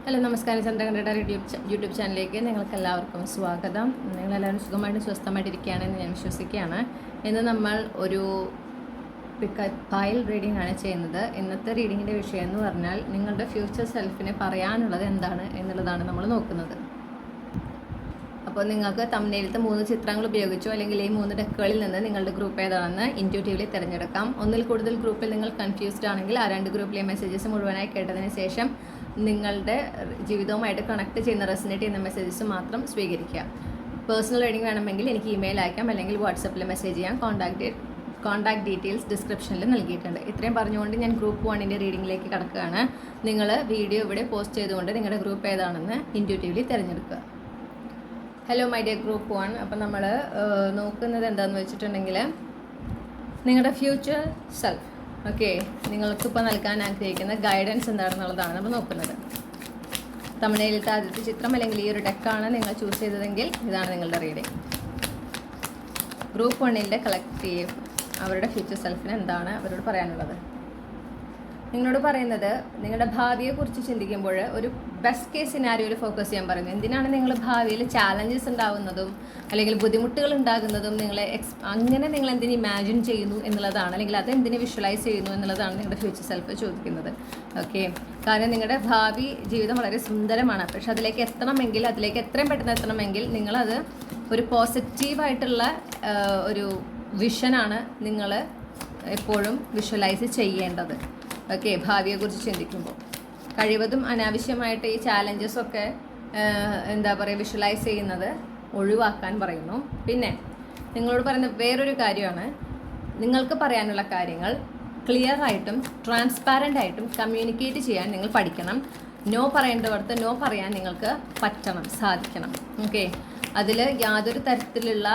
Hello നമസ്കാരം. ചന്ദ്രകണ്ഠയുടെ YouTube ചാനലിലേക്ക് നിങ്ങൾക്ക് എല്ലാവർക്കും സ്വാഗതം. നിങ്ങളെല്ലാവരും സുഖമായിട്ട് സ്വസ്ഥമായിട്ടിരിക്കുകയാണെന്ന് ഞാൻ വിശ്വസിക്കുകയാണ്. ഇന്ന് നമ്മൾ ഒരു ഫയൽ റീഡിംഗ് ആണ് ചെയ്യുന്നത്. ഇന്നത്തെ റീഡിങ്ങിൻ്റെ വിഷയം എന്ന് പറഞ്ഞാൽ നിങ്ങളുടെ ഫ്യൂച്ചർ സെൽഫിന് പറയാനുള്ളത് എന്താണ് എന്നുള്ളതാണ് നമ്മൾ നോക്കുന്നത്. അപ്പോൾ നിങ്ങൾക്ക് തംബ്നെയിലത്തെ 3 ചിത്രങ്ങൾ ഉപയോഗിച്ചോ അല്ലെങ്കിൽ ഈ 3 ഡെക്കുകളിൽ നിന്ന് നിങ്ങളുടെ ഗ്രൂപ്പ് ഏതാണെന്ന് ഇൻറ്റ്യൂട്ടീവ്ലി തിരഞ്ഞെടുക്കാം. ഒന്നിൽ കൂടുതൽ ഗ്രൂപ്പിൽ നിങ്ങൾ കൺഫ്യൂസ്ഡ് ആണെങ്കിൽ ആ 2 ഗ്രൂപ്പിലെ മെസ്സേജസ് മുഴുവനായി കേട്ടതിന് ശേഷം നിങ്ങളുടെ ജീവിതവുമായിട്ട് കണക്ട് ചെയ്യുന്ന റെസനേറ്റ് ചെയ്യുന്ന മെസ്സേജസ് മാത്രം സ്വീകരിക്കുക. പേഴ്സണൽ റീഡിംഗ് വേണമെങ്കിൽ എനിക്ക് ഇമെയിൽ അയക്കാം അല്ലെങ്കിൽ വാട്സപ്പിൽ മെസ്സേജ് ചെയ്യാം. കോൺടാക്ട് ഡീറ്റെയിൽസ് ഡിസ്ക്രിപ്ഷനിൽ നൽകിയിട്ടുണ്ട്. ഇത്രയും പറഞ്ഞുകൊണ്ട് ഞാൻ ഗ്രൂപ്പ് 1ൻ്റെ റീഡിങ്ങിലേക്ക് കടക്കുകയാണ്. നിങ്ങൾ വീഡിയോ ഇവിടെ പോസ്റ്റ് ചെയ്തുകൊണ്ട് നിങ്ങളുടെ ഗ്രൂപ്പ് ഏതാണെന്ന് ഇൻറ്റ്യൂട്ടീവ്ലി തിരഞ്ഞെടുക്കുക. Hello my dear group 1. അപ്പോൾ നമ്മൾ നോക്കുന്നത് എന്താണെന്ന് വെച്ചിട്ടുണ്ടെങ്കിൽ നിങ്ങളുടെ ഫ്യൂച്ചർ സെൽഫ്, ഓക്കെ, നിങ്ങൾക്കിപ്പോൾ നൽകാൻ ആഗ്രഹിക്കുന്ന ഗൈഡൻസ് എന്താണെന്നുള്ളതാണ് നമ്മൾ നോക്കുന്നത്. തമിഴ്നാട്ടിലത്തെ ആദ്യത്തെ ചിത്രം അല്ലെങ്കിൽ ഈ ഒരു ഡെക്കാണ് നിങ്ങൾ ചൂസ് ചെയ്തതെങ്കിൽ ഇതാണ് നിങ്ങളുടെ റീഡിംഗ്. ഗ്രൂപ്പ് 1ൻ്റെ കളക്റ്റീവ് അവരുടെ ഫ്യൂച്ചർ സെൽഫിന് എന്താണ് അവരോട് പറയാനുള്ളത്? നിങ്ങളോട് പറയുന്നത് നിങ്ങളുടെ ഭാവിയെക്കുറിച്ച് ചിന്തിക്കുമ്പോൾ ഒരു ബെസ്റ്റ് കേസ് സിനാരിയോയിൽ ഫോക്കസ് ചെയ്യാൻ പറയുന്നു. എന്തിനാണ് നിങ്ങൾ ഭാവിയിൽ ചാലഞ്ചസ് ഉണ്ടാകുന്നതും അല്ലെങ്കിൽ ബുദ്ധിമുട്ടുകൾ ഉണ്ടാകുന്നതും അങ്ങനെ നിങ്ങൾ എന്തിനു ഇമാജിൻ ചെയ്യുന്നു എന്നുള്ളതാണ്, അല്ലെങ്കിൽ അത് എന്തിനു വിഷ്വലൈസ് ചെയ്യുന്നു എന്നുള്ളതാണ് നിങ്ങളുടെ ഫ്യൂച്ചർ സെൽഫ് ചോദിക്കുന്നത്. ഓക്കെ, കാരണം നിങ്ങളുടെ ഭാവി ജീവിതം വളരെ സുന്ദരമാണ്. പക്ഷെ അതിലേക്ക് എത്രയും പെട്ടെന്ന് എത്തണമെങ്കിൽ നിങ്ങളത് ഒരു പോസിറ്റീവായിട്ടുള്ള ഒരു വിഷനാണ് നിങ്ങൾ എപ്പോഴും വിഷ്വലൈസ് ചെയ്യേണ്ടത്. ഓക്കെ, ഭാവിയെക്കുറിച്ച് ചിന്തിക്കുമ്പോൾ കഴിവതും അനാവശ്യമായിട്ട് ഈ ചാലഞ്ചസൊക്കെ വിഷ്വലൈസ് ചെയ്യുന്നത് ഒഴിവാക്കാൻ പറയുന്നു. പിന്നെ നിങ്ങളോട് പറയുന്ന വേറൊരു കാര്യമാണ്, നിങ്ങൾക്ക് പറയാനുള്ള കാര്യങ്ങൾ ക്ലിയർ ആയിട്ടും ട്രാൻസ്പാരൻ്റ് ആയിട്ടും കമ്മ്യൂണിക്കേറ്റ് ചെയ്യാൻ നിങ്ങൾ പഠിക്കണം. നോ പറയേണ്ടവർക്ക് നോ പറയാൻ നിങ്ങൾക്ക് സാധിക്കണം. ഓക്കെ, അതിൽ യാതൊരു തരത്തിലുള്ള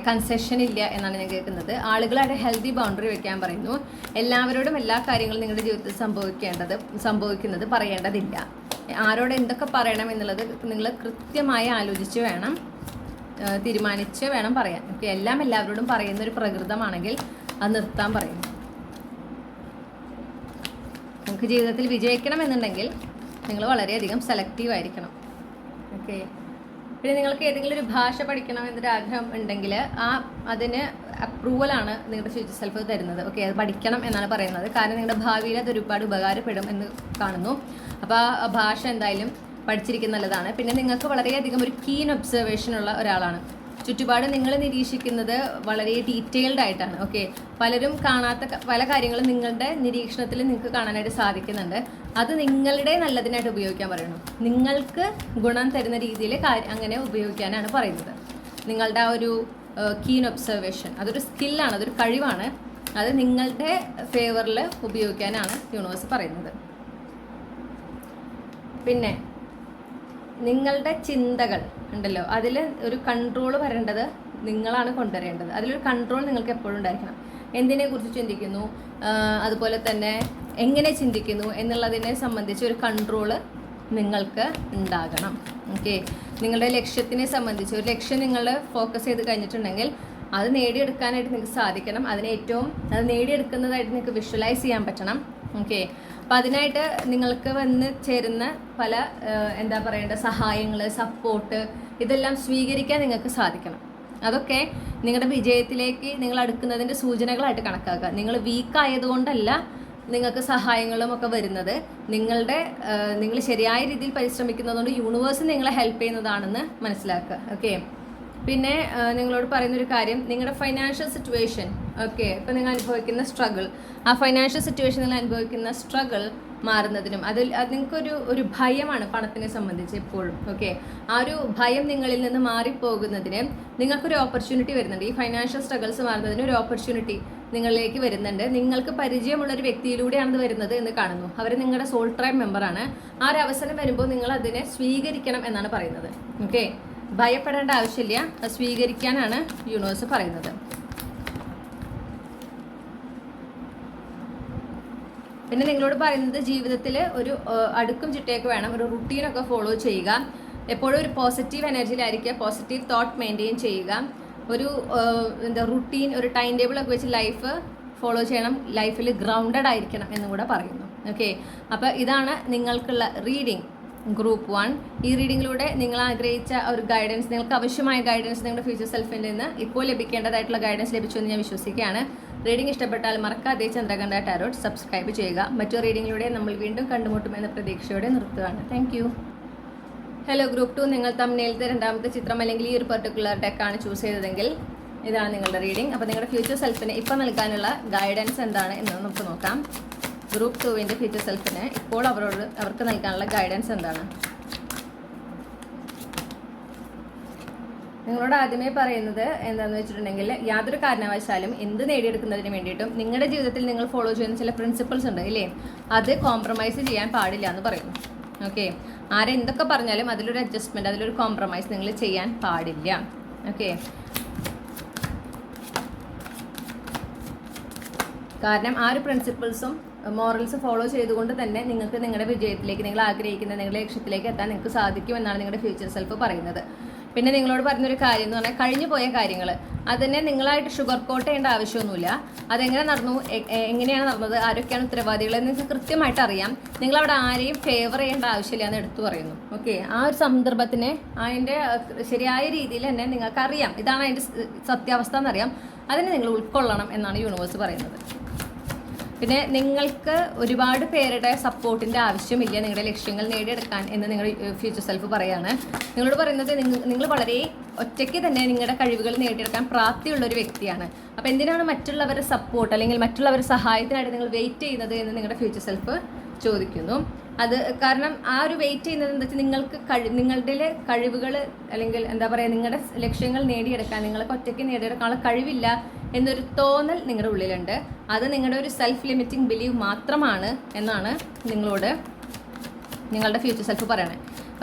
കൺസെഷൻ ഇല്ല എന്നാണ് ഞാൻ കേൾക്കുന്നത്. ആളുകളായിട്ട് ഹെൽത്തി ബൗണ്ടറി വെക്കാൻ പറയുന്നു. എല്ലാവരോടും എല്ലാ കാര്യങ്ങളും നിങ്ങളുടെ ജീവിതത്തിൽ സംഭവിക്കുന്നത് പറയേണ്ടതില്ല. ആരോട് എന്തൊക്കെ പറയണം എന്നുള്ളത് നിങ്ങൾ കൃത്യമായി ആലോചിച്ച് വേണം, തീരുമാനിച്ച് വേണം പറയാൻ. ഓക്കെ, എല്ലാവരോടും പറയുന്ന ഒരു പ്രകൃതമാണെങ്കിൽ അത് നിർത്താൻ പറയുന്നു. നിങ്ങൾക്ക് ജീവിതത്തിൽ വിജയിക്കണം എന്നുണ്ടെങ്കിൽ നിങ്ങൾ വളരെയധികം സെലക്റ്റീവ് ആയിരിക്കണം. ഓക്കെ, പിന്നെ നിങ്ങൾക്ക് ഏതെങ്കിലും ഒരു ഭാഷ പഠിക്കണം എന്നൊരാഗ്രഹം ഉണ്ടെങ്കിൽ അതിന് അപ്രൂവലാണ് നിങ്ങളുടെ ഫ്യൂച്ചർ സെൽഫ് തരുന്നത്. ഓക്കെ, അത് പഠിക്കണം എന്നാണ് പറയുന്നത്. കാരണം നിങ്ങളുടെ ഭാവിയിൽ അത് ഒരുപാട് ഉപകാരപ്പെടും എന്ന് കാണുന്നു. അപ്പോൾ ആ ഭാഷ എന്തായാലും പഠിച്ചിരിക്കുന്നത് നല്ലതാണ്. പിന്നെ നിങ്ങൾക്ക് വളരെയധികം ഒരു കീൻ ഒബ്സർവേഷൻ ഉള്ള ഒരാളാണ്. ചുറ്റുപാട് നിങ്ങൾ നിരീക്ഷിക്കുന്നത് വളരെ ഡീറ്റെയിൽഡ് ആയിട്ടാണ്. ഓക്കെ, പലരും കാണാത്ത പല കാര്യങ്ങളും നിങ്ങളുടെ നിരീക്ഷണത്തിൽ നിങ്ങൾക്ക് കാണാനായിട്ട് സാധിക്കുന്നുണ്ട്. അത് നിങ്ങളുടെ നല്ലതിനായിട്ട് ഉപയോഗിക്കാൻ പറയുന്നു. നിങ്ങൾക്ക് ഗുണം തരുന്ന രീതിയിൽ അങ്ങനെ ഉപയോഗിക്കാനാണ് പറയുന്നത്. നിങ്ങളുടെ ആ ഒരു കീൻ ഒബ്സർവേഷൻ അതൊരു സ്കില്ലാണ്, അതൊരു കഴിവാണ്. അത് നിങ്ങളുടെ ഫേവറിൽ ഉപയോഗിക്കാനാണ് യൂണിവേഴ്സ് പറയുന്നത്. പിന്നെ നിങ്ങളുടെ ചിന്തകൾ ഉണ്ടല്ലോ, അതിൽ ഒരു കൺട്രോൾ വരേണ്ടത് നിങ്ങളാണ് കൊണ്ടുവരേണ്ടത്. അതിലൊരു കൺട്രോൾ നിങ്ങൾക്ക് എപ്പോഴും ഉണ്ടായിരിക്കണം. എന്തിനെക്കുറിച്ച് ചിന്തിക്കുന്നു, അതുപോലെ തന്നെ എങ്ങനെ ചിന്തിക്കുന്നു എന്നുള്ളതിനെ സംബന്ധിച്ച് ഒരു കൺട്രോള് നിങ്ങൾക്ക് ഉണ്ടാകണം. ഓക്കെ, നിങ്ങളുടെ ലക്ഷ്യത്തിനെ സംബന്ധിച്ച് ഒരു ലക്ഷ്യം നിങ്ങൾ ഫോക്കസ് ചെയ്ത് കഴിഞ്ഞിട്ടുണ്ടെങ്കിൽ അത് നേടിയെടുക്കാനായിട്ട് നിങ്ങൾക്ക് സാധിക്കണം. അത് നേടിയെടുക്കുന്നതായിട്ട് നിങ്ങൾക്ക് വിഷ്വലൈസ് ചെയ്യാൻ പറ്റണം. ഓക്കെ, അപ്പം അതിനായിട്ട് നിങ്ങൾക്ക് വന്ന് ചേരുന്ന പല സഹായങ്ങൾ, സപ്പോർട്ട്, ഇതെല്ലാം സ്വീകരിക്കാൻ നിങ്ങൾക്ക് സാധിക്കണം. അതൊക്കെ നിങ്ങളുടെ വിജയത്തിലേക്ക് നിങ്ങൾ അടുക്കുന്നതിൻ്റെ സൂചനകളായിട്ട് കണക്കാക്കുക. നിങ്ങൾ വീക്കായതുകൊണ്ടല്ല നിങ്ങൾക്ക് സഹായങ്ങളും ഒക്കെ വരുന്നത്. നിങ്ങൾ ശരിയായ രീതിയിൽ പരിശ്രമിക്കുന്നതുകൊണ്ട് യൂണിവേഴ്സ് നിങ്ങളെ ഹെൽപ്പ് ചെയ്യുന്നതാണെന്ന് മനസ്സിലാക്കുക. ഓക്കെ, പിന്നെ നിങ്ങളോട് പറയുന്നൊരു കാര്യം, നിങ്ങളുടെ ഫൈനാൻഷ്യൽ സിറ്റുവേഷൻ, ഓക്കെ, ഇപ്പം നിങ്ങൾ അനുഭവിക്കുന്ന സ്ട്രഗിൾ, ആ ഫൈനാൻഷ്യൽ സിറ്റുവേഷൻ നിങ്ങൾ അനുഭവിക്കുന്ന സ്ട്രഗിൾ മാറുന്നതിനും അത് നിങ്ങൾക്കൊരു ഭയമാണ് പണത്തിനെ സംബന്ധിച്ച് എപ്പോഴും. ഓക്കെ, ആ ഒരു ഭയം നിങ്ങളിൽ നിന്ന് മാറിപ്പോകുന്നതിന് നിങ്ങൾക്കൊരു ഓപ്പർച്യൂണിറ്റി വരുന്നുണ്ട്. ഈ ഫൈനാൻഷ്യൽ സ്ട്രഗിൾസ് മാറുന്നതിന് ഒരു ഓപ്പർച്യൂണിറ്റി നിങ്ങളിലേക്ക് വരുന്നുണ്ട്. നിങ്ങൾക്ക് പരിചയമുള്ള ഒരു വ്യക്തിയിലൂടെയാണ് ഇത് വരുന്നത് എന്ന് കാണുന്നു. അവർ നിങ്ങളുടെ സോൾ ട്രൈബ് മെമ്പറാണ്. ആ ഒരു അവസരം വരുമ്പോൾ നിങ്ങൾ അതിനെ സ്വീകരിക്കണം എന്നാണ് പറയുന്നത്. ഓക്കെ, ഭയപ്പെടേണ്ട ആവശ്യമില്ല, അത് സ്വീകരിക്കാനാണ് യൂണിവേഴ്സ് പറയുന്നത്. പിന്നെ നിങ്ങളോട് പറയുന്നത് ജീവിതത്തിൽ ഒരു അടുക്കും ചിട്ടയൊക്കെ വേണം, ഒരു റുട്ടീനൊക്കെ ഫോളോ ചെയ്യുക. എപ്പോഴും ഒരു പോസിറ്റീവ് എനർജിയിലായിരിക്കുക, പോസിറ്റീവ് തോട്ട് മെയിൻറ്റെയിൻ ചെയ്യുക. ഒരു റുട്ടീൻ, ഒരു ടൈം ടേബിളൊക്കെ വെച്ച് ലൈഫ് ഫോളോ ചെയ്യണം. ലൈഫിൽ ഗ്രൗണ്ടഡ് ആയിരിക്കണം എന്നും കൂടെ പറയുന്നു. ഓക്കെ, അപ്പോൾ ഇതാണ് നിങ്ങൾക്കുള്ള റീഡിംഗ് ഗ്രൂപ്പ് 1. ഈ റീഡിങ്ങിലൂടെ നിങ്ങൾ ആഗ്രഹിച്ച ഒരു ഗൈഡൻസ്, നിങ്ങൾക്ക് ആവശ്യമായ ഗൈഡൻസ് നിങ്ങളുടെ ഫ്യൂച്ചർ സെൽഫിൽ നിന്ന് ഇപ്പോൾ ലഭിക്കേണ്ടതായിട്ടുള്ള ഗൈഡൻസ് ലഭിച്ചു എന്ന് ഞാൻ വിശ്വസിക്കുകയാണ്. റീഡിംഗ് ഇഷ്ടപ്പെട്ടാൽ മറക്കാതെ ചന്ദ്രകണ്ഠ ടാരോട്ട് സബ്സ്ക്രൈബ് ചെയ്യുക. മറ്റു റീഡിങ്ങിലൂടെ നമ്മൾ വീണ്ടും കണ്ടുമുട്ടുമെന്ന പ്രതീക്ഷയോടെ നിർത്തുകയാണ്. Thank you. ഹലോ ഗ്രൂപ്പ് 2, നിങ്ങൾ തമ്മിലത്തെ രണ്ടാമത്തെ ചിത്രം അല്ലെങ്കിൽ ഈ ഒരു പെർട്ടിക്കുലർ ഡെക്കാണ് ചൂസ് ചെയ്തതെങ്കിൽ ഇതാണ് നിങ്ങളുടെ റീഡിംഗ്. അപ്പോൾ നിങ്ങളുടെ ഫ്യൂച്ചർ സെൽഫിന് ഇപ്പോൾ നൽകാനുള്ള ഗൈഡൻസ് എന്താണ് എന്ന് നമുക്ക് നോക്കാം. ഗ്രൂപ്പ് 2-ൻ്റെ ഫ്യൂച്ചർ സെൽഫിന് ഇപ്പോൾ അവർക്ക് നൽകാനുള്ള ഗൈഡൻസ് എന്താണ്? നിങ്ങളോട് ആദ്യമേ പറയുന്നത് എന്താണെന്ന് വെച്ചിട്ടുണ്ടെങ്കിൽ, യാതൊരു കാരണവശാലും എന്ത് നേടിയെടുക്കുന്നതിന് വേണ്ടിയിട്ടും നിങ്ങളുടെ ജീവിതത്തിൽ നിങ്ങൾ ഫോളോ ചെയ്യുന്ന ചില പ്രിൻസിപ്പിൾസ് ഉണ്ട് ഇല്ലേ, അത് കോംപ്രമൈസ് ചെയ്യാൻ പാടില്ല എന്ന് പറയുന്നു. ഓക്കെ, ആരെന്തൊക്കെ പറഞ്ഞാലും അതിലൊരു അഡ്ജസ്റ്റ്മെൻറ്റ്, അതിലൊരു കോംപ്രമൈസ് നിങ്ങൾ ചെയ്യാൻ പാടില്ല. ഓക്കെ, കാരണം ആ ഒരു പ്രിൻസിപ്പിൾസും മോറൽസ് ഫോളോ ചെയ്തുകൊണ്ട് തന്നെ നിങ്ങൾക്ക് നിങ്ങളുടെ വിജയത്തിലേക്ക്, നിങ്ങൾ ആഗ്രഹിക്കുന്ന നിങ്ങളുടെ ലക്ഷ്യത്തിലേക്ക് എത്താൻ നിങ്ങൾക്ക് സാധിക്കുമെന്നാണ് നിങ്ങളുടെ ഫ്യൂച്ചർ സെൽഫ് പറയുന്നത്. പിന്നെ നിങ്ങളോട് പറഞ്ഞൊരു കാര്യം എന്ന് പറഞ്ഞാൽ, കഴിഞ്ഞു പോയ കാര്യങ്ങൾ അതിനെ നിങ്ങളായിട്ട് ഷുഗർ കോട്ട് ചെയ്യേണ്ട ആവശ്യമൊന്നുമില്ല. അതെങ്ങനെ നടന്നു, എങ്ങനെയാണ് നടന്നത്, ആരൊക്കെയാണ് ഉത്തരവാദികൾ എന്ന് നിങ്ങൾക്ക് കൃത്യമായിട്ട് അറിയാം. നിങ്ങളവിടെ ആരെയും ഫേവർ ചെയ്യേണ്ട ആവശ്യമില്ല എന്ന് എടുത്തു പറയുന്നു. ഓക്കെ, ആ ഒരു സന്ദർഭത്തിനെ അതിൻ്റെ ശരിയായ രീതിയിൽ തന്നെ നിങ്ങൾക്കറിയാം, ഇതാണ് അതിൻ്റെ സത്യാവസ്ഥ എന്നറിയാം. അതിനെ നിങ്ങൾ ഉൾക്കൊള്ളണം എന്നാണ് യൂണിവേഴ്സ് പറയുന്നത്. പിന്നെ നിങ്ങൾക്ക് ഒരുപാട് പേരുടെ സപ്പോർട്ടിൻ്റെ ആവശ്യമില്ല നിങ്ങളുടെ ലക്ഷ്യങ്ങൾ നേടിയെടുക്കാൻ എന്ന് നിങ്ങളുടെ ഫ്യൂച്ചർ സെൽഫ് പറയാണ്. നിങ്ങളോട് പറയുന്നത് നിങ്ങൾ വളരെ ഒറ്റയ്ക്ക് തന്നെ നിങ്ങളുടെ കഴിവുകൾ നേടിയെടുക്കാൻ പ്രാപ്തിയുള്ളൊരു വ്യക്തിയാണ്. അപ്പോൾ എന്തിനാണ് മറ്റുള്ളവരുടെ സപ്പോർട്ട് അല്ലെങ്കിൽ മറ്റുള്ളവരുടെ സഹായത്തിനായിട്ട് നിങ്ങൾ വെയിറ്റ് ചെയ്യുന്നത് എന്ന് നിങ്ങളുടെ ഫ്യൂച്ചർ സെൽഫ് ചോദിക്കുന്നു. അത് കാരണം ആ ഒരു വെയിറ്റ് ചെയ്യുന്നത് എന്താ വെച്ചാൽ, നിങ്ങളുടെ കഴിവുകൾ അല്ലെങ്കിൽ എന്താ പറയുക, നിങ്ങളുടെ ലക്ഷ്യങ്ങൾ നേടിയെടുക്കാൻ നിങ്ങൾക്ക് ഒറ്റയ്ക്ക് നേടിയെടുക്കാനുള്ള കഴിവില്ല എന്നൊരു തോന്നൽ നിങ്ങളുടെ ഉള്ളിലുണ്ട്. അത് നിങ്ങളുടെ ഒരു സെൽഫ് ലിമിറ്റിംഗ് ബിലീവ് മാത്രമാണ് എന്നാണ് നിങ്ങളോട് നിങ്ങളുടെ ഫ്യൂച്ചർ സെൽഫ് പറയണേ.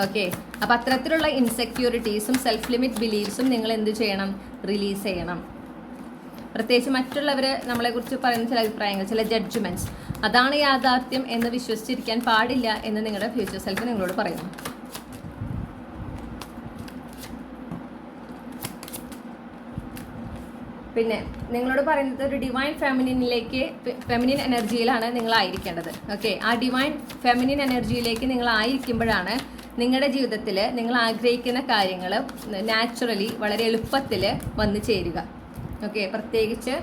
ഓക്കെ, അപ്പോൾ അത്തരത്തിലുള്ള ഇൻസെക്യൂരിറ്റീസും സെൽഫ് ലിമിറ്റ് ബിലീവ്സും നിങ്ങൾ എന്ത് ചെയ്യണം, റിലീസ് ചെയ്യണം. പ്രത്യേകിച്ച് മറ്റുള്ളവർ നമ്മളെക്കുറിച്ച് പറയുന്ന ചില അഭിപ്രായങ്ങൾ, ചില ജഡ്ജ്മെൻറ്റ്സ്, അതാണ് യാഥാർത്ഥ്യം എന്ന് വിശ്വസിച്ചിരിക്കാൻ പാടില്ല എന്ന് നിങ്ങളുടെ ഫ്യൂച്ചർ സെൽഫ് നിങ്ങളോട് പറയുന്നു. പിന്നെ നിങ്ങളോട് പറയുന്നത് ഒരു ഡിവൈൻ ഫെമിനിൻ എനർജിയിലാണ് നിങ്ങളായിരിക്കേണ്ടത്. ഓക്കെ, ആ ഡിവൈൻ ഫെമിനിൻ എനർജിയിലേക്ക് നിങ്ങളായിരിക്കുമ്പോഴാണ് നിങ്ങളുടെ ജീവിതത്തിൽ നിങ്ങൾ ആഗ്രഹിക്കുന്ന കാര്യങ്ങൾ നാച്ചുറലി വളരെ എളുപ്പത്തിൽ വന്നു ചേരുക. ഓക്കെ, പ്രത്യേകിച്ച്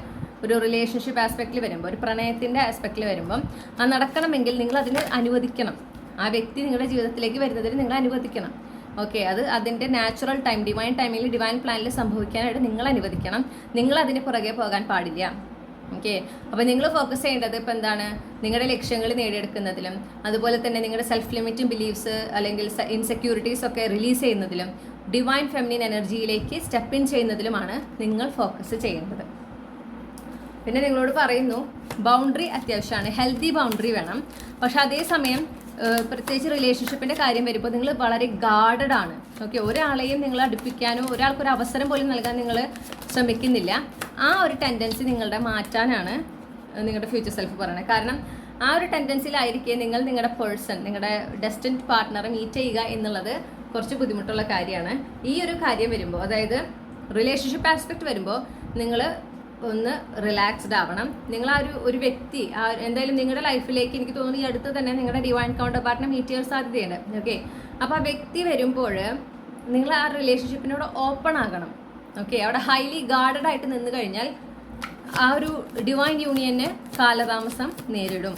ഒരു റിലേഷൻഷിപ്പ് ആസ്പെക്റ്റിൽ വരുമ്പോൾ, ഒരു പ്രണയത്തിൻ്റെ ആസ്പെക്റ്റിൽ വരുമ്പം അത് നടക്കണമെങ്കിൽ നിങ്ങൾ അതിന് അനുവദിക്കണം. ആ വ്യക്തി നിങ്ങളുടെ ജീവിതത്തിലേക്ക് വരുന്നതിന് നിങ്ങൾ അനുവദിക്കണം. ഓക്കെ, അത് അതിൻ്റെ നാച്ചുറൽ ടൈം, ഡിവൈൻ ടൈമിൽ, ഡിവൈൻ പ്ലാനിൽ സംഭവിക്കാനായിട്ട് നിങ്ങൾ അനുവദിക്കണം. നിങ്ങൾ അതിന് പുറകെ പോകാൻ പാടില്ല. ഓക്കെ, അപ്പോൾ നിങ്ങൾ ഫോക്കസ് ചെയ്യേണ്ടത് ഇപ്പോൾ എന്താണ്, നിങ്ങളുടെ ലക്ഷ്യങ്ങൾ നേടിയെടുക്കുന്നതിലും അതുപോലെ തന്നെ നിങ്ങളുടെ സെൽഫ് ലിമിറ്റിംഗ് ബിലീവ്സ് അല്ലെങ്കിൽ ഇൻസെക്യൂരിറ്റീസ് ഒക്കെ റിലീസ് ചെയ്യുന്നതിലും ഡിവൈൻ ഫെമിനിൻ എനർജിയിലേക്ക് സ്റ്റെപ്പ് ഇൻ ചെയ്യുന്നതിലുമാണ് നിങ്ങൾ ഫോക്കസ് ചെയ്യേണ്ടത്. പിന്നെ നിങ്ങളോട് പറയുന്നു, ബൗണ്ടറി അത്യാവശ്യമാണ്, ഹെൽത്തി ബൗണ്ടറി വേണം. പക്ഷെ അതേസമയം പ്രത്യേകിച്ച് റിലേഷൻഷിപ്പിൻ്റെ കാര്യം വരുമ്പോൾ നിങ്ങൾ വളരെ ഗാർഡഡ് ആണ്. ഓക്കെ, ഒരാളെയും നിങ്ങൾ അടുപ്പിക്കാനോ ഒരാൾക്കൊരു അവസരം പോലും നൽകാൻ നിങ്ങൾ ശ്രമിക്കുന്നില്ല. ആ ഒരു ടെൻഡൻസി നിങ്ങളുടെ മാറ്റാനാണ് നിങ്ങളുടെ ഫ്യൂച്ചർ സെൽഫ് പറയുന്നത്. കാരണം ആ ഒരു ടെൻഡൻസിയിലായിരിക്കും നിങ്ങളുടെ പേഴ്സൺ, നിങ്ങളുടെ ഡെസ്റ്റിൻഡ് പാർട്ട്ണറെ മീറ്റ് ചെയ്യുക എന്നുള്ളത് കുറച്ച് ബുദ്ധിമുട്ടുള്ള കാര്യമാണ്. ഈ ഒരു കാര്യം വരുമ്പോൾ, അതായത് റിലേഷൻഷിപ്പ് ആസ്പെക്ട് വരുമ്പോൾ നിങ്ങൾ ഒന്ന് റിലാക്സ്ഡ് ആവണം. നിങ്ങൾ ആ ഒരു വ്യക്തി എന്തായാലും നിങ്ങളുടെ ലൈഫിലേക്ക് എനിക്ക് തോന്നുന്നു ഈ അടുത്ത് തന്നെ നിങ്ങളുടെ ഡിവൈൻ കൗണ്ടർ പാർട്ട്ണർ മീറ്റ് ചെയ്യാൻ സാധ്യതയുണ്ട്. ഓക്കെ, അപ്പോൾ ആ വ്യക്തി വരുമ്പോൾ നിങ്ങൾ ആ റിലേഷൻഷിപ്പിനോട് ഓപ്പൺ ആകണം. ഓക്കെ, അവിടെ ഹൈലി ഗാർഡഡ് ആയിട്ട് നിന്ന് കഴിഞ്ഞാൽ ആ ഒരു ഡിവൈൻ യൂണിയന് കാലതാമസം നേരിടും.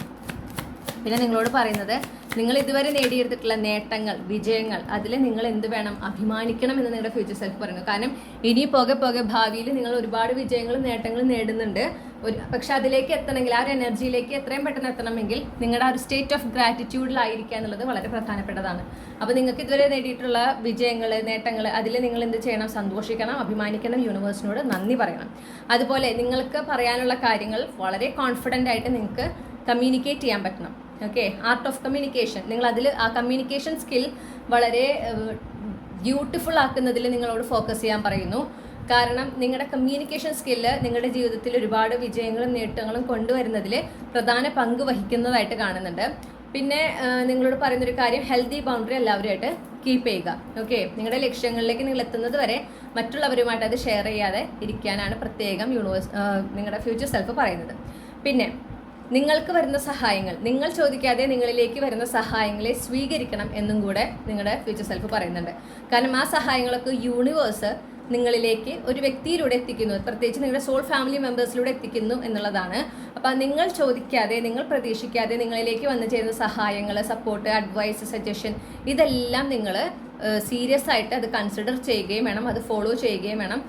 പിന്നെ നിങ്ങളോട് പറയുന്നത്, നിങ്ങൾ ഇതുവരെ നേടിയെടുത്തിട്ടുള്ള നേട്ടങ്ങൾ, വിജയങ്ങൾ, അതിൽ നിങ്ങൾ എന്ത് വേണം, അഭിമാനിക്കണം എന്ന് നിങ്ങളുടെ ഫ്യൂച്ചർ സെൽഫ് പറയുന്നു. കാരണം ഇനി പോകെ ഭാവിയിൽ നിങ്ങൾ ഒരുപാട് വിജയങ്ങളും നേട്ടങ്ങളും നേടുന്നുണ്ട്. പക്ഷെ അതിലേക്ക് എത്തണമെങ്കിൽ, ആ ഒരു എനർജിയിലേക്ക് എത്രയും പെട്ടെന്ന് എത്തണമെങ്കിൽ നിങ്ങളുടെ ആ ഒരു സ്റ്റേറ്റ് ഓഫ് ഗ്രാറ്റിറ്റ്യൂഡിലായിരിക്കുക എന്നുള്ളത് വളരെ പ്രധാനപ്പെട്ടതാണ്. അപ്പോൾ നിങ്ങൾക്ക് ഇതുവരെ നേടിയിട്ടുള്ള വിജയങ്ങൾ, നേട്ടങ്ങൾ, അതിൽ നിങ്ങൾ എന്ത് ചെയ്യണം, സന്തോഷിക്കണം, അഭിമാനിക്കണം, യൂണിവേഴ്സിനോട് നന്ദി പറയണം. അതുപോലെ നിങ്ങൾക്ക് പറയാനുള്ള കാര്യങ്ങൾ വളരെ കോൺഫിഡൻ്റ് ആയിട്ട് നിങ്ങൾക്ക് കമ്മ്യൂണിക്കേറ്റ് ചെയ്യാൻ പറ്റണം. ഓക്കെ, ആർട്ട് ഓഫ് കമ്മ്യൂണിക്കേഷൻ, നിങ്ങൾ അതിൽ ആ കമ്മ്യൂണിക്കേഷൻ സ്കിൽ വളരെ ബ്യൂട്ടിഫുൾ ആക്കുന്നതിൽ നിങ്ങളോട് ഫോക്കസ് ചെയ്യാൻ പറയുന്നു. കാരണം നിങ്ങളുടെ കമ്മ്യൂണിക്കേഷൻ സ്കില്ല് നിങ്ങളുടെ ജീവിതത്തിൽ ഒരുപാട് വിജയങ്ങളും നേട്ടങ്ങളും കൊണ്ടുവരുന്നതിൽ പ്രധാന പങ്ക് വഹിക്കുന്നതായിട്ട് കാണുന്നുണ്ട്. പിന്നെ നിങ്ങളോട് പറയുന്നൊരു കാര്യം, ഹെൽത്തി ബൗണ്ടറി എല്ലാവരുമായിട്ട് കീപ്പ് ചെയ്യുക. ഓക്കെ, നിങ്ങളുടെ ലക്ഷ്യങ്ങളിലേക്ക് നിങ്ങൾ എത്തുന്നത് വരെ മറ്റുള്ളവരുമായിട്ട് അത് ഷെയർ ചെയ്യാതെ ഇരിക്കാനാണ് പ്രത്യേകം നിങ്ങളുടെ ഫ്യൂച്ചർ സെൽഫ് പറയുന്നത്. പിന്നെ നിങ്ങൾക്ക് വരുന്ന സഹായങ്ങൾ, നിങ്ങൾ ചോദിക്കാതെ നിങ്ങളിലേക്ക് വരുന്ന സഹായങ്ങളെ സ്വീകരിക്കണം എന്നും കൂടെ നിങ്ങളുടെ ഫ്യൂച്ചർ സെൽഫ് പറയുന്നുണ്ട്. കാരണം ആ സഹായങ്ങളൊക്കെ യൂണിവേഴ്സ് നിങ്ങളിലേക്ക് ഒരു വ്യക്തിയിലൂടെ എത്തിക്കുന്നു, പ്രത്യേകിച്ച് നിങ്ങളുടെ സോൾ ഫാമിലി മെമ്പേഴ്സിലൂടെ എത്തിക്കുന്നു എന്നുള്ളതാണ്. അപ്പം നിങ്ങൾ ചോദിക്കാതെ, നിങ്ങൾ പ്രതീക്ഷിക്കാതെ നിങ്ങളിലേക്ക് വന്നു ചേരുന്ന സഹായങ്ങൾ, സപ്പോർട്ട്, അഡ്വൈസ്, സജഷൻ, ഇതെല്ലാം നിങ്ങൾ സീരിയസ് ആയിട്ട് അത് കൺസിഡർ ചെയ്യുകയും വേണം, അത് ഫോളോ ചെയ്യുകയും വേണം.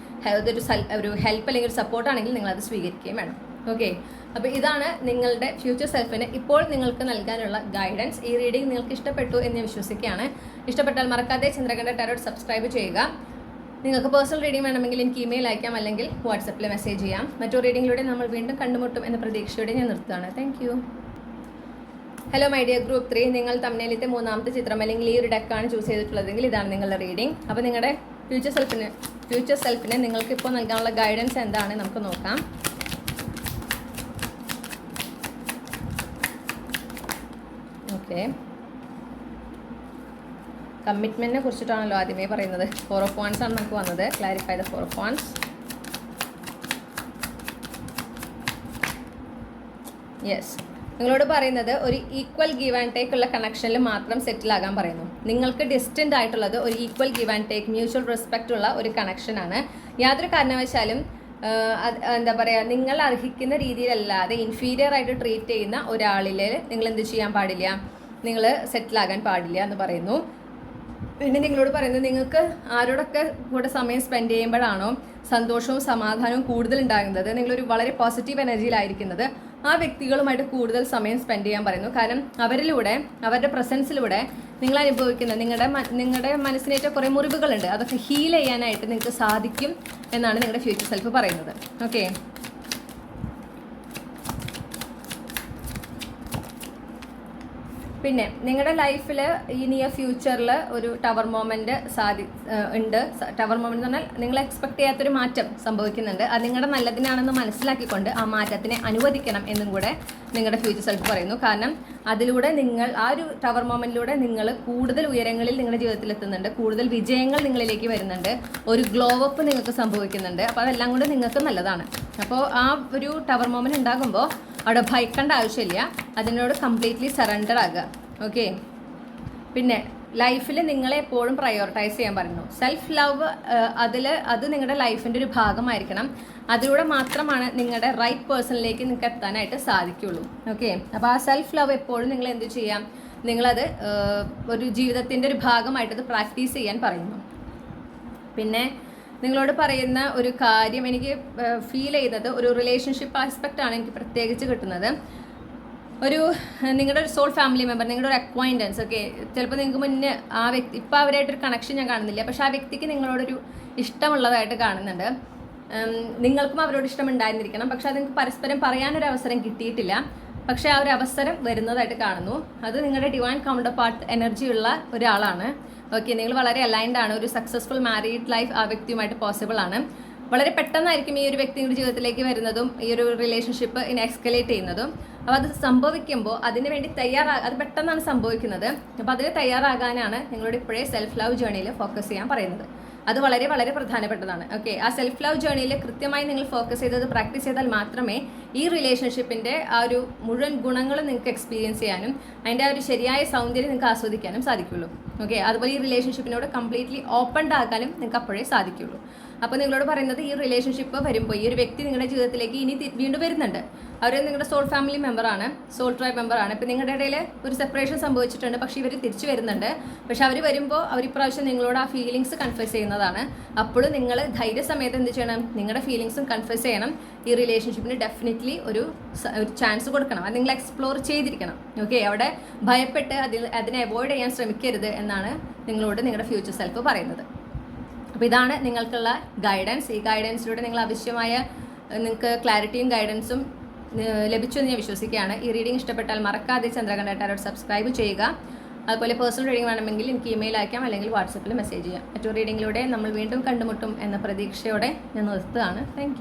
ഒരു ഹെൽപ്പ് അല്ലെങ്കിൽ ഒരു സപ്പോർട്ടാണെങ്കിൽ നിങ്ങളത് സ്വീകരിക്കുകയും വേണം. ഓക്കെ, അപ്പോൾ ഇതാണ് നിങ്ങളുടെ ഫ്യൂച്ചർ സെൽഫിന് ഇപ്പോൾ നിങ്ങൾക്ക് നൽകാനുള്ള ഗൈഡൻസ്. ഈ റീഡിംഗ് നിങ്ങൾക്ക് ഇഷ്ടപ്പെട്ടു എന്ന് ഞാൻ വിശ്വസിക്കുകയാണ്. ഇഷ്ടപ്പെട്ടാൽ മറക്കാതെ ചന്ദ്രകണ്ഠ ടാരോട്ട് സബ്സ്ക്രൈബ് ചെയ്യുക. നിങ്ങൾക്ക് പേഴ്സണൽ റീഡിംഗ് വേണമെങ്കിൽ എനിക്ക് ഇമെയിൽ അയക്കാം, അല്ലെങ്കിൽ വാട്സപ്പിൽ മെസ്സേജ് ചെയ്യാം. മറ്റൊരു റീഡിങ്ങിലൂടെ നമ്മൾ വീണ്ടും കണ്ടുമുട്ടും എന്ന പ്രതീക്ഷയോടെ ഞാൻ നിർത്തുകയാണ്. Thank you. Hello my dear group 3, നിങ്ങൾ തമ്മിലത്തെ മൂന്നാമത്തെ ചിത്രം അല്ലെങ്കിൽ ഈ ഒരു ഡെക്കാണ് ചൂസ് ചെയ്തിട്ടുള്ളതെങ്കിൽ ഇതാണ് നിങ്ങളുടെ റീഡിംഗ്. അപ്പോൾ നിങ്ങളുടെ ഫ്യൂച്ചർ സെൽഫിന് നിങ്ങൾക്ക് ഇപ്പോൾ നൽകാനുള്ള ഗൈഡൻസ് എന്താണ് നമുക്ക് നോക്കാം. ഓക്കെ, കമ്മിറ്റ്മെന്റിനെ കുറിച്ചിട്ടാണല്ലോ ആദ്യമേ പറയുന്നത്. 4 of Wands ആണ് നമുക്ക് വന്നത്. Clarify the 4 of Wands. Yes, നിങ്ങളോട് പറയുന്നത് ഒരു ഈക്വൽ ഗീവ് ആൻഡ് ടേക്ക് ഉള്ള കണക്ഷനിൽ മാത്രം സെറ്റിൽ ആകാൻ പറയുന്നു. നിങ്ങൾക്ക് ഡിസ്റ്റൻ്റ് ആയിട്ടുള്ളത് ഒരു equal give and take, mutual respect ഉള്ള ഒരു കണക്ഷനാണ്. യാതൊരു കാരണവശാലും എന്താ പറയുക, നിങ്ങൾ അർഹിക്കുന്ന രീതിയിലല്ലാതെ ഇൻഫീരിയർ ആയിട്ട് ട്രീറ്റ് ചെയ്യുന്ന ഒരാളിൽ നിങ്ങൾ എന്ത് ചെയ്യാൻ പാടില്ല, നിങ്ങൾ സെറ്റിലാകാൻ പാടില്ല എന്ന് പറയുന്നു. പിന്നെ നിങ്ങളോട് പറയുന്നത്, നിങ്ങൾക്ക് ആരോടൊക്കെ കൂടെ സമയം സ്പെൻഡ് ചെയ്യുമ്പോഴാണോ സന്തോഷവും സമാധാനവും കൂടുതൽ ഉണ്ടാകുന്നത്, നിങ്ങളൊരു വളരെ പോസിറ്റീവ് എനർജിയിലായിരിക്കുന്നത്, ആ വ്യക്തികളുമായിട്ട് കൂടുതൽ സമയം സ്പെൻഡ് ചെയ്യാൻ പറയുന്നു. കാരണം അവരിലൂടെ, അവരുടെ പ്രസൻസിലൂടെ നിങ്ങൾ അനുഭവിക്കുന്ന നിങ്ങളുടെ മനസ്സിനേറ്റ കുറേ മുറിവുകളുണ്ട്, അതൊക്കെ ഹീൽ ചെയ്യാനായിട്ട് നിങ്ങൾക്ക് സാധിക്കും എന്നാണ് നിങ്ങളുടെ ഫ്യൂച്ചർ സെൽഫ് പറയുന്നത്. ഓക്കെ, പിന്നെ നിങ്ങളുടെ ലൈഫിൽ ഈ നിയർ ഫ്യൂച്ചറിൽ ഒരു ടവർ മൊമെന്റ് ഉണ്ട്. ടവർ മൊമെന്റ് എന്ന് പറഞ്ഞാൽ നിങ്ങൾ എക്സ്പെക്ട് ചെയ്യാത്തൊരു മാറ്റം സംഭവിക്കുന്നുണ്ട്. അത് നിങ്ങളുടെ നല്ലതിനാണെന്ന് മനസ്സിലാക്കിക്കൊണ്ട് ആ മാറ്റത്തിനെ അനുവദിക്കണം എന്നും കൂടെ നിങ്ങളുടെ ഫ്യൂച്ചർ സെൽഫ് പറയുന്നു. കാരണം അതിലൂടെ നിങ്ങൾ ആ ഒരു ടവർ മൊമെന്റിലൂടെ നിങ്ങൾ കൂടുതൽ ഉയരങ്ങളിൽ നിങ്ങളുടെ ജീവിതത്തിൽ എത്തുന്നുണ്ട്, കൂടുതൽ വിജയങ്ങൾ നിങ്ങളിലേക്ക് വരുന്നുണ്ട്, ഒരു ഗ്ലോ അപ്പ് നിങ്ങൾക്ക് സംഭവിക്കുന്നുണ്ട്. അപ്പോൾ അതെല്ലാം കൊണ്ട് നിങ്ങൾക്ക് നല്ലതാണ്. അപ്പോൾ ആ ഒരു ടവർ മൊമെന്റ് ഉണ്ടാകുമ്പോൾ അവിടെ ഭയക്കേണ്ട ആവശ്യമില്ല, അതിനോട് കംപ്ലീറ്റ്ലി സറണ്ടർ ആകുക. ഓക്കെ, പിന്നെ ലൈഫിൽ നിങ്ങളെ എപ്പോഴും പ്രയോറിറ്റൈസ് ചെയ്യാൻ പറയുന്നു. സെൽഫ് ലവ് അത് നിങ്ങളുടെ ലൈഫിൻ്റെ ഒരു ഭാഗമായിരിക്കണം. അതിലൂടെ മാത്രമാണ് നിങ്ങളുടെ റൈറ്റ് പേഴ്സണിലേക്ക് നിങ്ങൾക്ക് എത്താനായിട്ട് സാധിക്കുള്ളൂ. ഓക്കെ, അപ്പോൾ ആ സെൽഫ് ലവ് എപ്പോഴും നിങ്ങൾ എന്ത് ചെയ്യാം, നിങ്ങളത് ഒരു ജീവിതത്തിൻ്റെ ഒരു ഭാഗമായിട്ടത് പ്രാക്ടീസ് ചെയ്യാൻ പറയുന്നു. പിന്നെ നിങ്ങളോട് പറയുന്ന ഒരു കാര്യം, എനിക്ക് ഫീൽ ചെയ്യുന്നത് ഒരു റിലേഷൻഷിപ്പ് ആസ്പെക്റ്റ് ആണ് എനിക്ക് പ്രത്യേകിച്ച് കിട്ടുന്നത്. നിങ്ങളുടെ ഒരു സോൾ ഫാമിലി മെമ്പർ, നിങ്ങളുടെ ഒരു അക്വൈൻറ്റൻസ്. ഓക്കെ, ചിലപ്പോൾ നിങ്ങൾക്ക് മുന്നേ ആ വ്യക്തി, ഇപ്പോൾ അവരായിട്ടൊരു കണക്ഷൻ ഞാൻ കാണുന്നില്ല, പക്ഷെ ആ വ്യക്തിക്ക് നിങ്ങളോടൊരു ഇഷ്ടമുള്ളതായിട്ട് കാണുന്നുണ്ട്. നിങ്ങൾക്കും അവരോട് ഇഷ്ടമുണ്ടായിരുന്നിരിക്കണം, പക്ഷെ അത് നിങ്ങൾക്ക് പരസ്പരം പറയാനൊരു അവസരം കിട്ടിയിട്ടില്ല. പക്ഷേ ആ ഒരു അവസരം വരുന്നതായിട്ട് കാണുന്നു. അത് നിങ്ങളുടെ ഡിവൈൻ കൗണ്ടർ പാർട്ട് എനർജിയുള്ള ഒരാളാണ്. ഓക്കെ, നിങ്ങൾ വളരെ അലൈൻഡ് ആണ്. ഒരു സക്സസ്ഫുൾ മാരീഡ് ലൈഫ് ആ വ്യക്തിയുമായിട്ട് പോസിബിൾ ആണ്. വളരെ പെട്ടെന്നായിരിക്കും ഈ ഒരു വ്യക്തിയുടെ ജീവിതത്തിലേക്ക് വരുന്നതും ഈ ഒരു റിലേഷൻഷിപ്പ് എക്സ്കലേറ്റ് ചെയ്യുന്നതും. അപ്പോൾ അത് സംഭവിക്കുമ്പോൾ അതിന് വേണ്ടി അത് പെട്ടെന്നാണ് സംഭവിക്കുന്നത്. അപ്പോൾ അതിന് തയ്യാറാകാനാണ് നിങ്ങളോട് ഇപ്പോഴേ സെൽഫ് ലവ് ജേർണിയിൽ ഫോക്കസ് ചെയ്യാൻ പറയുന്നത്. അത് വളരെ വളരെ പ്രധാനപ്പെട്ടതാണ്. ഓക്കെ, ആ സെൽഫ് ലവ് ജേർണിയിൽ കൃത്യമായി നിങ്ങൾ ഫോക്കസ് ചെയ്തത് പ്രാക്ടീസ് ചെയ്താൽ മാത്രമേ ഈ റിലേഷൻഷിപ്പിൻ്റെ ആ ഒരു മുഴുവൻ ഗുണങ്ങളും നിങ്ങൾക്ക് എക്സ്പീരിയൻസ് ചെയ്യാനും അതിൻ്റെ ആ ഒരു ശരിയായ സൗന്ദര്യം നിങ്ങൾക്ക് ആസ്വദിക്കാനും സാധിക്കുള്ളൂ. ഓക്കെ, അതുപോലെ ഈ റിലേഷൻഷിപ്പിനോട് കംപ്ലീറ്റ്ലി ഓപ്പൺഡ് ആക്കാനും നിങ്ങൾക്ക് അപ്പോഴേ സാധിക്കുള്ളൂ. അപ്പോൾ നിങ്ങളോട് പറയുന്നത്, ഈ റിലേഷൻഷിപ്പ് വരുമ്പോൾ ഈ ഒരു വ്യക്തി നിങ്ങളുടെ ജീവിതത്തിലേക്ക് ഇനി വീണ്ടും വരുന്നുണ്ട്. അവർ നിങ്ങളുടെ സോൾ ഫാമിലി മെമ്പറാണ്, സോൾ ട്രൈബ് മെമ്പറാണ്. ഇപ്പോൾ നിങ്ങളുടെ ഇടയിൽ ഒരു സെപ്പറേഷൻ സംഭവിച്ചിട്ടുണ്ട്, പക്ഷേ ഇവർ തിരിച്ചു വരുന്നുണ്ട്. പക്ഷെ അവർ വരുമ്പോൾ ഇപ്രാവശ്യം നിങ്ങളോട് ആ ഫീലിങ്സ് കൺഫ്യൂസ് ചെയ്യുന്നതാണ്. അപ്പോഴും നിങ്ങൾ ധൈര്യസമയത്ത് എന്ത് ചെയ്യണം, നിങ്ങളുടെ ഫീലിങ്സും കൺഫ്യൂസ് ചെയ്യണം. ഈ റിലേഷൻഷിപ്പിന് ഡെഫിനറ്റ്ലി ഒരു ചാൻസ് കൊടുക്കണം, അത് നിങ്ങൾ എക്സ്പ്ലോർ ചെയ്തിരിക്കണം. ഓക്കെ, അവിടെ ഭയപ്പെട്ട് അതിനെ അവോയ്ഡ് ചെയ്യാൻ ശ്രമിക്കരുത് എന്നാണ് നിങ്ങളോട് നിങ്ങളുടെ ഫ്യൂച്ചർ സെൽഫ് പറയുന്നത്. അപ്പോൾ ഇതാണ് നിങ്ങൾക്കുള്ള ഗൈഡൻസ്. ഈ ഗൈഡൻസിലൂടെ നിങ്ങൾ ആവശ്യമായ നിങ്ങൾക്ക് ക്ലാരിറ്റിയും ഗൈഡൻസും ലഭിച്ചു എന്ന് ഞാൻ വിശ്വസിക്കുകയാണ്. ഈ റീഡിംഗ് ഇഷ്ടപ്പെട്ടാൽ മറക്കാതെ ചന്ദ്രകണ്ഠ ടാരോട്ട് സബ്സ്ക്രൈബ് ചെയ്യുക. അതുപോലെ പേഴ്സണൽ റീഡിംഗ് വേണമെങ്കിൽ എനിക്ക് ഇമെയിൽ അയക്കാം, അല്ലെങ്കിൽ വാട്സപ്പിൽ മെസ്സേജ് ചെയ്യാം. മറ്റൊരു റീഡിങ്ങിലൂടെ നമ്മൾ വീണ്ടും കണ്ടുമുട്ടും എന്ന പ്രതീക്ഷയോടെ ഞാൻ നിർത്തുകയാണ്. താങ്ക്